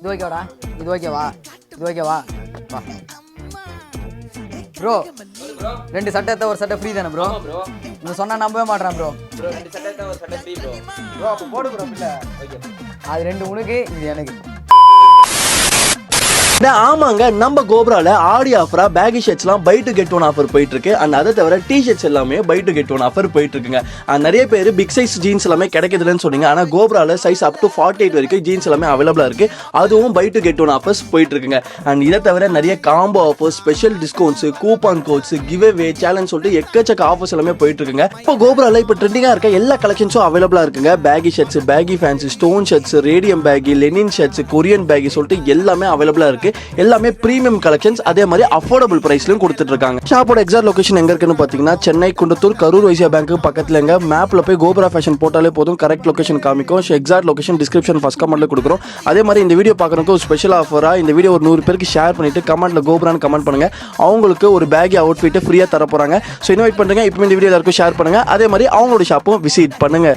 இது ஓகேவாடா? இது ஓகேவா? இது ஓகேவா? வா ப்ரோ, 2 சட்டை எடுத்தா ஒரு சட்டை ஃப்ரீ தானே ப்ரோ? நீ சொன்னா நம்பவே மாட்டேன் ப்ரோ. 2 சட்டை எடுத்தா ஒரு சட்டை ஃப்ரீ ப்ரோ. அப்போ போடு ப்ரோ பில்ல. ஓகே. அது 2 உனக்கு, இது எனக்கு. ஆமாங்க, நம்ம கோப்ரால ஆடி ஆஃபரா பேகி ஷர்ட்ஸ்லாம் buy two get one offer போயிட்டு இருக்கு. அண்ட் அதை தவிர டிஷர்ட்ஸ் எல்லாமே buy two get one offer போயிட்டு இருக்குங்க. நிறைய பேர் பிக் சைஸ் ஜீன்ஸ் எல்லாமே கிடைக்குதுன்னு சொன்னீங்க. ஆனால் கோப்ரால சைஸ் அப் டு 48 வரைக்கும் ஜீன்ஸ் எல்லாமே அவைலபிளா இருக்கு. அதுவும் buy two get one offers போயிட்டு இருக்குங்க. அண்ட் இதை தவிர நிறைய combo offers, special discounts, coupon codes, give away challenge சொல்லிட்டு எக்கச்சக்க ஆஃபர்ஸ் எல்லாமே போயிட்டு இருக்குங்க. இப்போ கோப்ரால இப்போ ட்ரெண்டிங்கா இருக்க எல்லா கலெக்ஷன்ஸும் அவைலபிளா இருக்குங்க. Baggy shirts, baggy fancy, stone shirts, radium baggy, Lenin shirts, Korean baggy சொல்லிட்டு எல்லாமே அவைலபிளா இருக்கு. எல்லாமே பிரீமியம் கலெக்ஷன்ஸ், அதே மாதிரி அஃபோர்டபுள் பிரைஸ்லயும் கொடுத்துட்டு இருக்காங்க. ஷாப்போட எக்ஸாக்ட் லொகேஷன் எங்க இருக்குன்னு பாத்தீங்கன்னா சென்னை குண்டத்தூர் கரூர் வைசியா பேங்க் பக்கத்துல. எங்க மேப்ல போய் கோப்ரா ஃபேஷன் போட்டாலே போதும், கரெக்ட் லொகேஷன் காமிக்கும். எக்ஸாக்ட் லொகேஷன் டிஸ்கிரிப்ஷன் ஃபர்ஸ்ட் கமெண்ட்ல கொடுக்குறோம். அதே மாதிரி இந்த வீடியோ பார்க்கறதுக்கு ஒரு ஸ்பெஷல் ஆஃபரா இந்த வீடியோ ஒரு 100 பேருக்கு ஷேர் பண்ணிட்டு கமெண்ட்ல கோப்ரான்னு கமெண்ட் பண்ணுங்க. அவங்களுக்கு ஒரு பேகி அவுட்ஃபிட் ஃப்ரீயா தர போறாங்க. ஸோ இன்வைட் பண்ணுங்க. இப்போ இந்த வீடியோ எல்லாருக்கும் ஷேர் பண்ணுங்க. அதே மாதிரி அவங்களோட ஷாப்பும் விசிட் பண்ணுங்க.